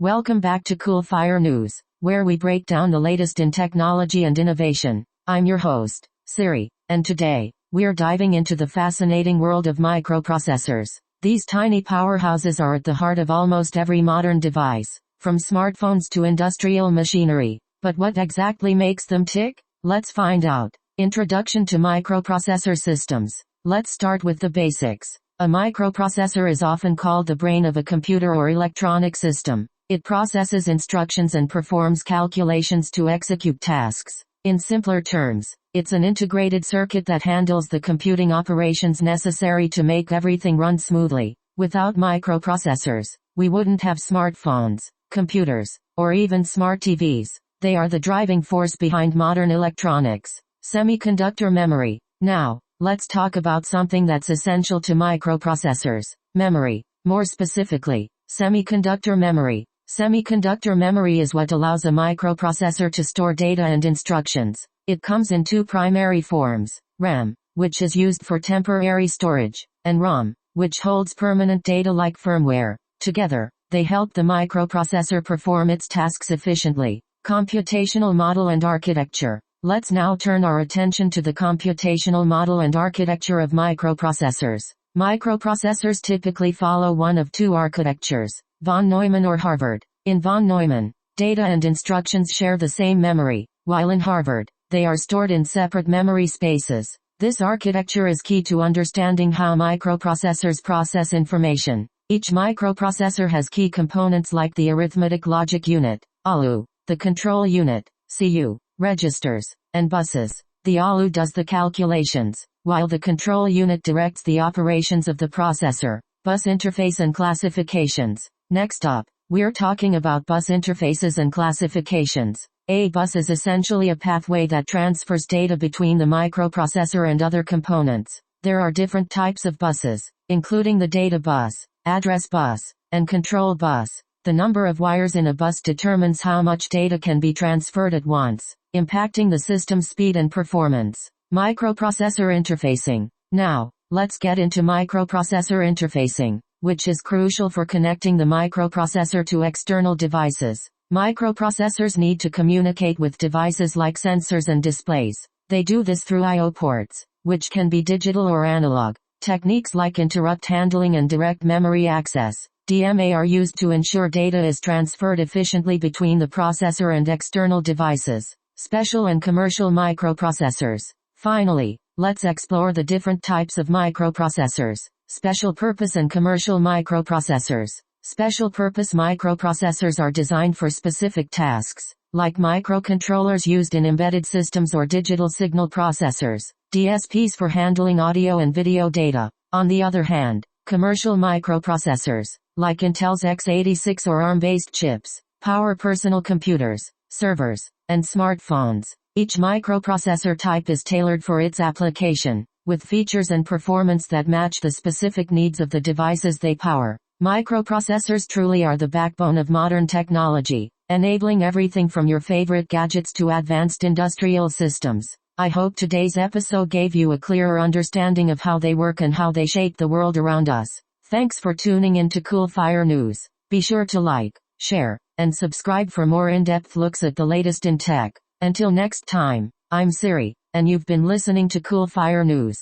Welcome back to Cool Fire News, where we break down the latest in technology and innovation. I'm your host, Siri, and today, we're diving into the fascinating world of microprocessors. These tiny powerhouses are at the heart of almost every modern device, from smartphones to industrial machinery. But what exactly makes them tick? Let's find out. Introduction to microprocessor systems. Let's start with the basics. A microprocessor is often called the brain of a computer or electronic system. It processes instructions and performs calculations to execute tasks. In simpler terms, it's an integrated circuit that handles the computing operations necessary to make everything run smoothly. Without microprocessors, we wouldn't have smartphones, computers, or even smart TVs. They are the driving force behind modern electronics. Semiconductor memory. Now, let's talk about something that's essential to microprocessors: memory. More specifically, semiconductor memory. Semiconductor memory is what allows a microprocessor to store data and instructions. It comes in two primary forms: RAM, which is used for temporary storage, and ROM, which holds permanent data like firmware. Together, they help the microprocessor perform its tasks efficiently. Computational model and architecture. Let's now turn our attention to the computational model and architecture of microprocessors. Microprocessors typically follow one of two architectures: von Neumann or Harvard. In von Neumann, data and instructions share the same memory, while in Harvard, they are stored in separate memory spaces. This architecture is key to understanding how microprocessors process information. Each microprocessor has key components like the arithmetic logic unit, ALU, the control unit, CU, registers, and buses. The ALU does the calculations, while the control unit directs the operations of the processor. Bus interface and classifications. Next up, we're talking about bus interfaces and classifications. A bus is essentially a pathway that transfers data between the microprocessor and other components. There are different types of buses, including the data bus, address bus, and control bus. The number of wires in a bus determines how much data can be transferred at once, impacting the system's speed and performance. Microprocessor interfacing. Now, let's get into microprocessor interfacing, which is crucial for connecting the microprocessor to external devices. Microprocessors need to communicate with devices like sensors and displays. They do this through I/O ports, which can be digital or analog. Techniques like interrupt handling and direct memory access, DMA, are used to ensure data is transferred efficiently between the processor and external devices. Special and commercial microprocessors. Finally, let's explore the different types of microprocessors. Special purpose and commercial microprocessors. Special purpose microprocessors are designed for specific tasks, like microcontrollers used in embedded systems or digital signal processors, DSPs for handling audio and video data. On the other hand, commercial microprocessors, like Intel's x86 or ARM-based chips, power personal computers, servers, and smartphones. Each microprocessor type is tailored for its application, with features and performance that match the specific needs of the devices they power. Microprocessors truly are the backbone of modern technology, enabling everything from your favorite gadgets to advanced industrial systems. I hope today's episode gave you a clearer understanding of how they work and how they shape the world around us. Thanks for tuning in to Cool Fire News. Be sure to like, share, and subscribe for more in-depth looks at the latest in tech. Until next time, I'm Siri, and you've been listening to Cool Fire News.